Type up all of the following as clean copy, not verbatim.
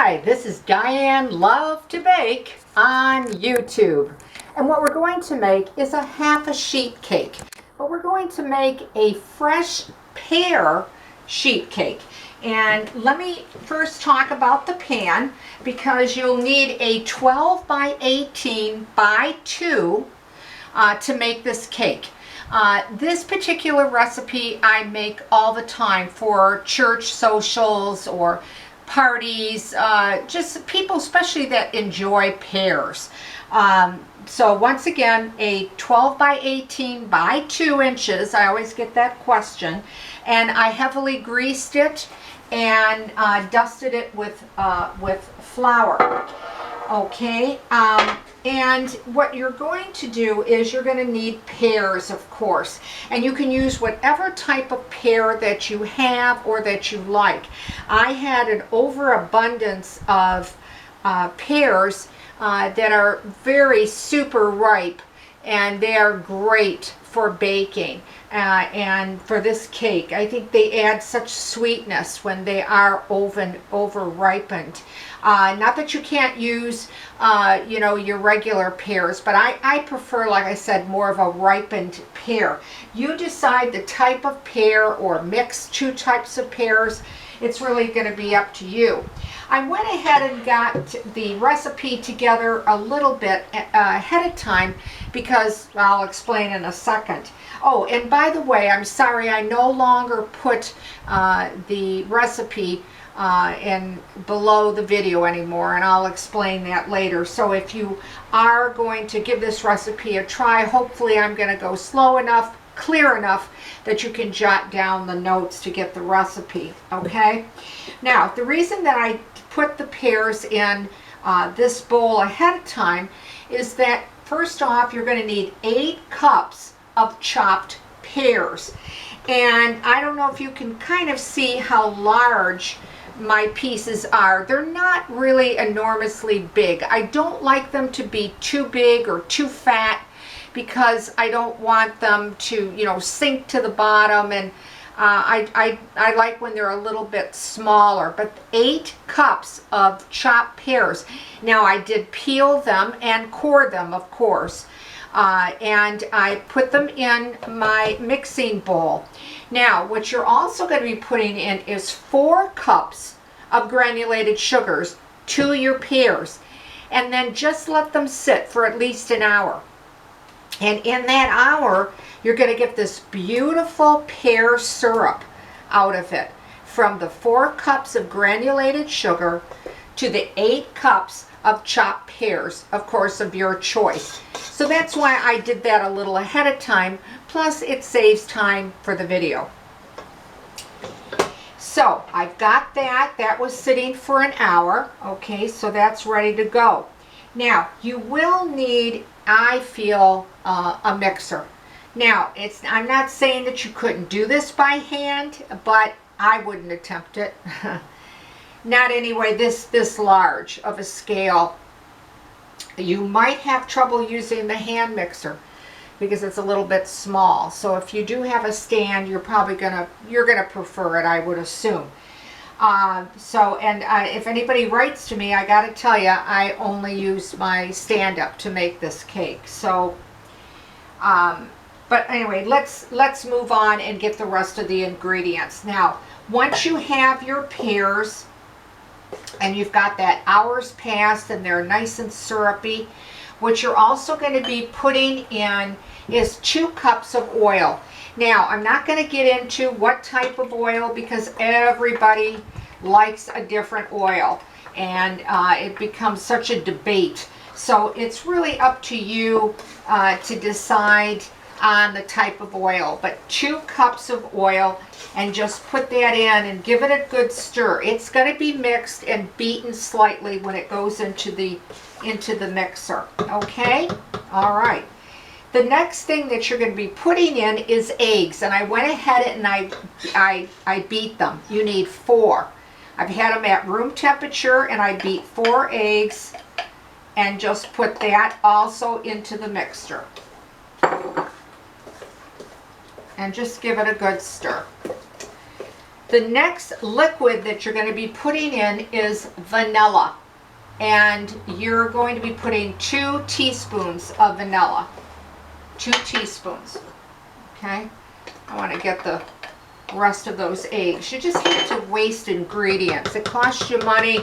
Hi, this is Diane Lovetobake on YouTube. And what we're going to make is a half a sheet cake. But we're going to make a fresh pear sheet cake. And let me first talk about the pan, because you'll need a 12 by 18 by 2 to make this cake. This particular recipe I make all the time for church socials or parties, just people especially that enjoy pears. So once again, a 12 by 18 by 2 inches. I always get that question. And I heavily greased it and dusted it with flour. Okay, and what you're going to do is you're going to need pears, of course, and you can use whatever type of pear that you have or that you like. I had an overabundance of pears that are very super ripe, and they are great for baking and for this cake. I think they add such sweetness when they are over ripened. Not that you can't use your regular pears, but I prefer, like I said, more of a ripened pear. You decide the type of pear or mix two types of pears. It's really going to be up to you. I went ahead and got the recipe together a little bit ahead of time, because I'll explain in a second. Oh, and by the way, I'm sorry, I no longer put the recipe in below the video anymore, and I'll explain that later. So if you are going to give this recipe a try, hopefully I'm going to go slow enough, clear enough that you can jot down the notes to get the recipe. Okay, now the reason that I put the pears in this bowl ahead of time is that, first off, you're going to need 8 cups of chopped pears. And I don't know if you can kind of see how large my pieces are. They're not really enormously big. I don't like them to be too big or too fat, because I don't want them to, sink to the bottom, and I like when they're a little bit smaller. But 8 cups of chopped pears. Now, I did peel them and core them, of course, and I put them in my mixing bowl. Now, what you're also going to be putting in is 4 cups of granulated sugars to your pears, and then just let them sit for at least an hour. And in that hour, you're going to get this beautiful pear syrup out of it, from the 4 cups of granulated sugar to the 8 cups of chopped pears, of course, of your choice. So that's why I did that a little ahead of time, plus it saves time for the video. So I've got that was sitting for an hour. Okay, so that's ready to go. Now, you will need, I feel, a mixer. Now, I'm not saying that you couldn't do this by hand, but I wouldn't attempt it. Not anyway, this large of a scale. You might have trouble using the hand mixer because it's a little bit small. So if you do have a stand, you're gonna prefer it, I would assume. If anybody writes to me, I gotta tell you, I only use my stand-up to make this cake. So, but anyway, let's move on and get the rest of the ingredients. Now, once you have your pears and you've got that hours passed and they're nice and syrupy, what you're also going to be putting in is 2 cups of oil. Now, I'm not going to get into what type of oil, because everybody likes a different oil, and it becomes such a debate. So it's really up to you to decide on the type of oil. But 2 cups of oil, and just put that in and give it a good stir. It's going to be mixed and beaten slightly when it goes into the mixer. Okay? All right. The next thing that you're going to be putting in is eggs, and I went ahead and I beat them. You need 4. I've had them at room temperature, and I beat 4 eggs and just put that also into the mixer. And just give it a good stir. The next liquid that you're going to be putting in is vanilla. And you're going to be putting 2 teaspoons of vanilla. 2 teaspoons. Okay? I want to get the rest of those eggs. You just hate to waste ingredients. It costs you money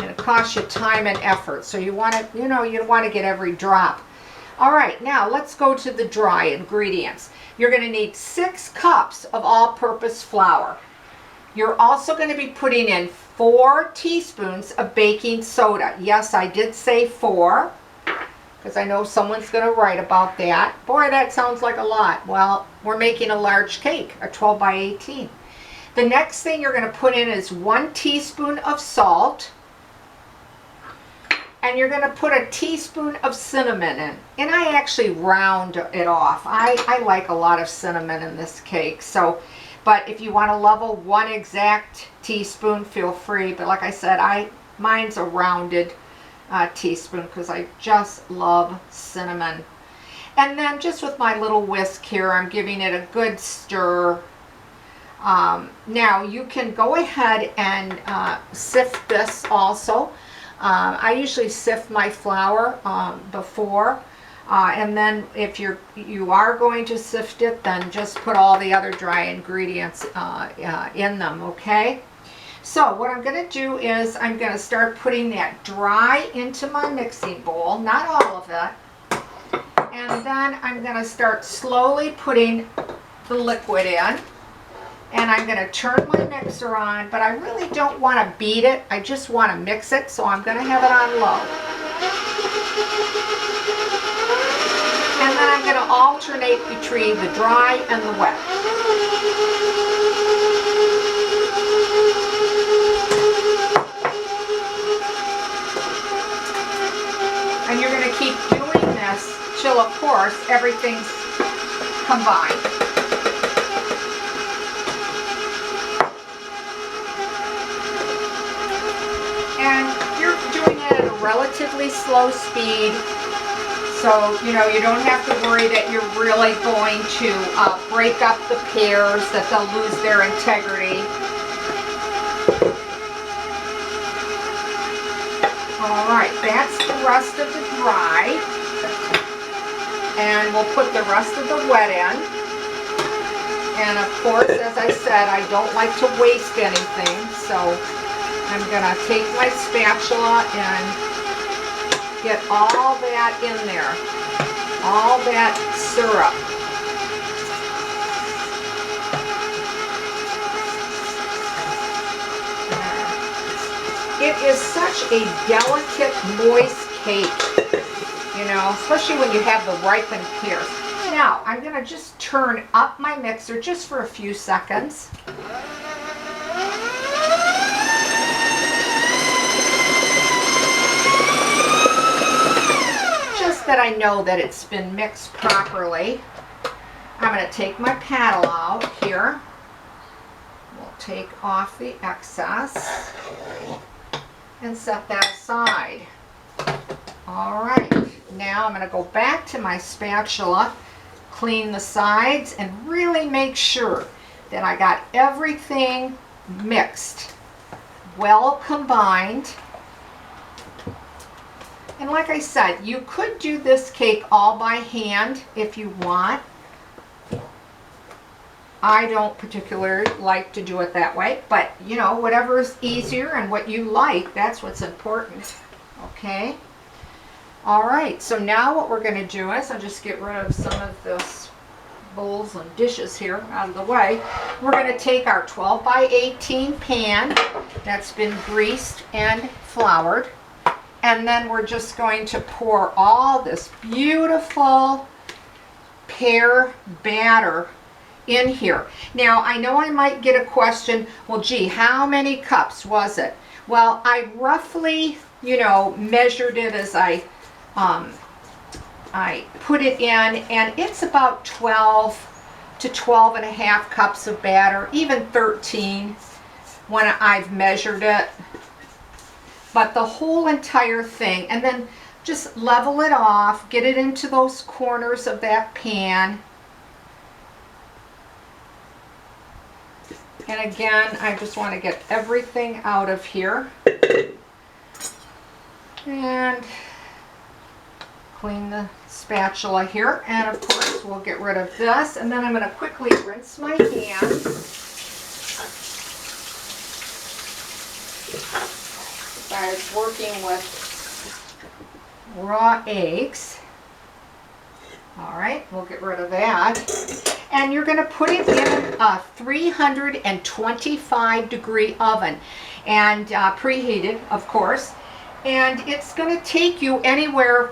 and it costs you time and effort. So you want to, you want to get every drop. All right, now let's go to the dry ingredients. You're going to need 6 cups of all-purpose flour. You're also going to be putting in 4 teaspoons of baking soda. Yes, I did say 4, because I know someone's going to write about that. Boy, that sounds like a lot. Well, we're making a large cake, a 12 by 18. The next thing you're going to put in is 1 teaspoon of salt. And you're going to put a teaspoon of cinnamon in. And I actually round it off. I like a lot of cinnamon in this cake. So, but if you want to level 1 exact teaspoon, feel free. But like I said, mine's a rounded teaspoon because I just love cinnamon. And then just with my little whisk here, I'm giving it a good stir. Now you can go ahead and sift this also. I usually sift my flour before, and then if you are going to sift it, then just put all the other dry ingredients in them, okay? So what I'm going to do is I'm going to start putting that dry into my mixing bowl, not all of it, and then I'm going to start slowly putting the liquid in. And I'm going to turn my mixer on, but I really don't want to beat it. I just want to mix it, so I'm going to have it on low. And then I'm going to alternate between the dry and the wet. And you're going to keep doing this till, of course, everything's combined. And you're doing it at a relatively slow speed, so you don't have to worry that you're really going to break up the pears, that they'll lose their integrity. All right, that's the rest of the dry, and we'll put the rest of the wet in. And of course, as I said, I don't like to waste anything, so I'm going to take my spatula and get all that in there, all that syrup. It is such a delicate, moist cake, especially when you have the ripened pears. Now, I'm going to just turn up my mixer just for a few seconds. That I know that it's been mixed properly. I'm going to take my paddle out here. We'll take off the excess and set that aside. All right, now I'm going to go back to my spatula, clean the sides, and really make sure that I got everything mixed, well combined. And like I said, you could do this cake all by hand if you want. I don't particularly like to do it that way, but whatever is easier and what you like, that's what's important. Okay? All right, so now what we're going to do is I'll just get rid of some of this bowls and dishes here out of the way. We're going to take our 12 by 18 pan that's been greased and floured. And then we're just going to pour all this beautiful pear batter in here. Now, I know I might get a question, well, gee, how many cups was it? Well, I roughly, measured it as I put it in, and it's about 12 to 12 and a half cups of batter, even 13 when I've measured it. But the whole entire thing, and then just level it off, get it into those corners of that pan, And again, I just want to get everything out of here. And clean the spatula here. And of course, we'll get rid of this. And then I'm going to quickly rinse my hands. I was working with raw eggs. All right, we'll get rid of that. And you're going to put it in a 325 degree oven, and preheated, of course. And it's going to take you anywhere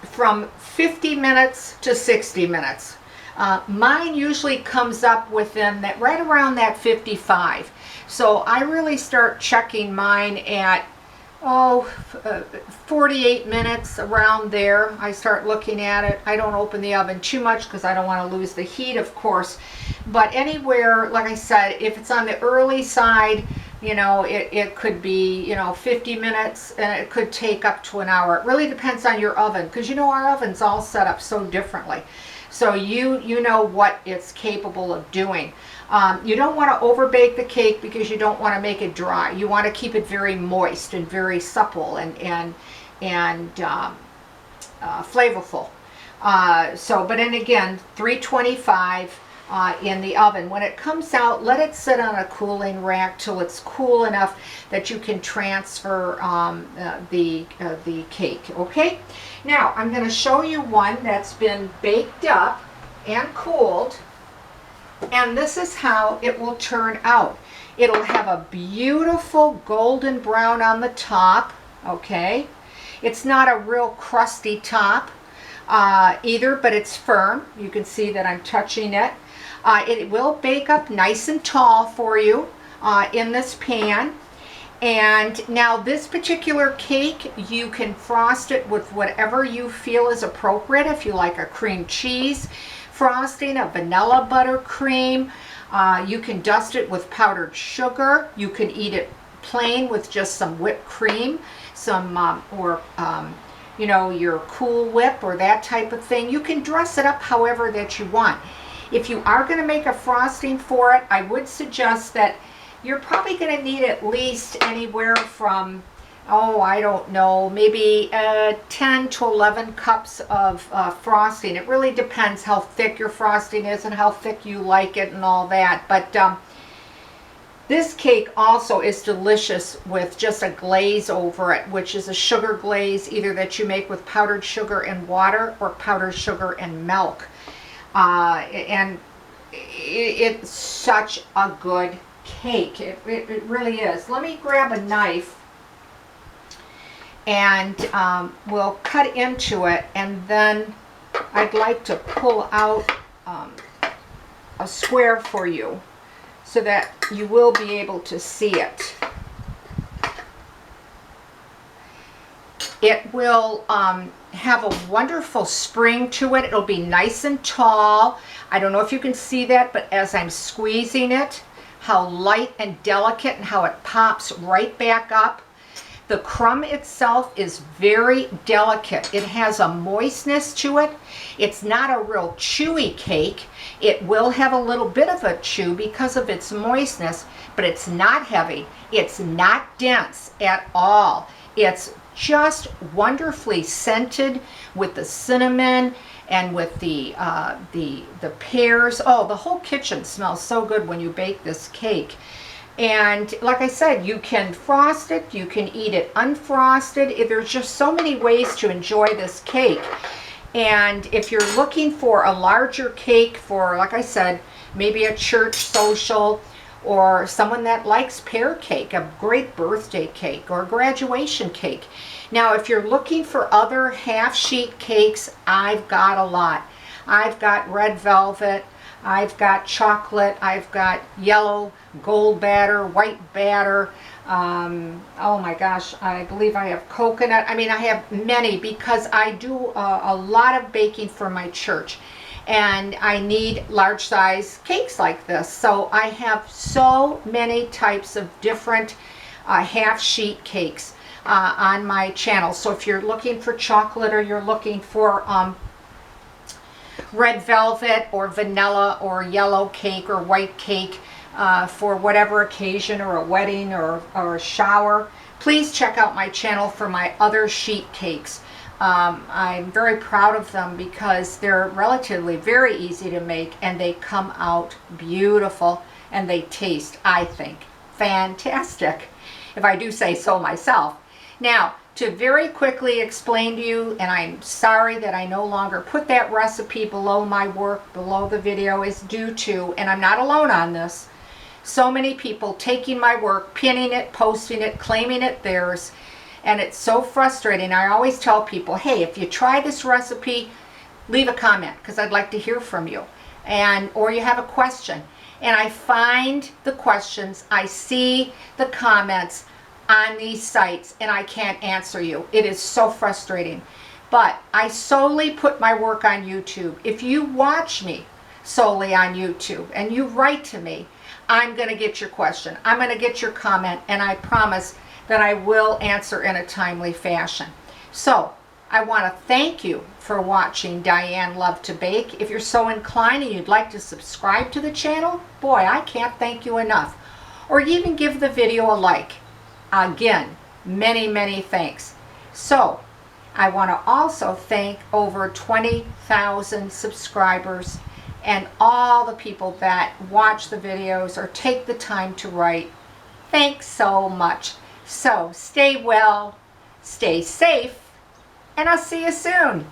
from 50 minutes to 60 minutes. Mine usually comes up within that, right around that 55. So I really start checking mine at 48 minutes, around there. I start looking at it. I don't open the oven too much because I don't want to lose the heat, of course. But anywhere, like I said, if it's on the early side, you know, it could be, you know, 50 minutes, and it could take up to an hour. It really depends on your oven, because you know our oven's all set up so differently. So you know what it's capable of doing. You don't want to overbake the cake because you don't want to make it dry. You want to keep it very moist and very supple and flavorful. But then again, 325 in the oven. When it comes out, let it sit on a cooling rack till it's cool enough that you can transfer the cake. Okay. Now I'm going to show you one that's been baked up and cooled. And this is how it will turn out. It'll have a beautiful golden brown on the top, okay? It's not a real crusty top either, but it's firm. You can see that I'm touching it. It will bake up nice and tall for you in this pan. And now this particular cake, you can frost it with whatever you feel is appropriate. If you like a cream cheese frosting, a vanilla buttercream. You can dust it with powdered sugar. You can eat it plain with just some whipped cream, you know, your Cool Whip or that type of thing. You can dress it up however that you want. If you are going to make a frosting for it, I would suggest that you're probably going to need at least anywhere from, I don't know, maybe 10 to 11 cups of frosting. It really depends how thick your frosting is and how thick you like it and all that. But this cake also is delicious with just a glaze over it, which is a sugar glaze, either that you make with powdered sugar and water or powdered sugar and milk. And it's such a good cake. It really is. Let me grab a knife and we'll cut into it, and then I'd like to pull out a square for you so that you will be able to see it. It will have a wonderful spring to it. It'll be nice and tall. I don't know if you can see that, but as I'm squeezing it, how light and delicate and how it pops right back up. The crumb itself is very delicate. It has a moistness to it. It's not a real chewy cake. It will have a little bit of a chew because of its moistness, but it's not heavy. It's not dense at all. It's just wonderfully scented with the cinnamon and with the pears. Oh, the whole kitchen smells so good when you bake this cake. And like I said, you can frost it, you can eat it unfrosted. There's just so many ways to enjoy this cake. And if you're looking for a larger cake for, like I said, maybe a church social, or someone that likes pear cake, a great birthday cake or graduation cake. Now, if you're looking for other half sheet cakes, I've got a lot. I've got red velvet, I've got chocolate, I've got yellow, gold batter, white batter. Oh my gosh, I believe I have coconut. I mean, I have many because I do a lot of baking for my church. And I need large size cakes like this. So I have so many types of different half sheet cakes on my channel. So if you're looking for chocolate, or you're looking for red velvet or vanilla or yellow cake or white cake, for whatever occasion or a wedding or a shower, please check out my channel for my other sheet cakes. I'm very proud of them because they're relatively very easy to make and they come out beautiful and they taste, I think, fantastic, if I do say so myself. Now, to very quickly explain to you, and I'm sorry that I no longer put that recipe below my work, below the video, is due to, and I'm not alone on this, so many people taking my work, pinning it, posting it, claiming it theirs, and it's so frustrating. I always tell people, hey, if you try this recipe, leave a comment because I'd like to hear from you, or you have a question. And I find the questions, I see the comments on these sites, and I can't answer you. It is so frustrating. But I solely put my work on YouTube. If you watch me solely on YouTube and you write to me, I'm going to get your question. I'm going to get your comment, and I promise that I will answer in a timely fashion. So I want to thank you for watching Diane Lovetobake. If you're so inclined and you'd like to subscribe to the channel, boy, I can't thank you enough. Or even give the video a like. Again, many, many thanks. So I want to also thank over 20,000 subscribers and all the people that watch the videos or take the time to write. Thanks so much. So stay well, stay safe, and I'll see you soon.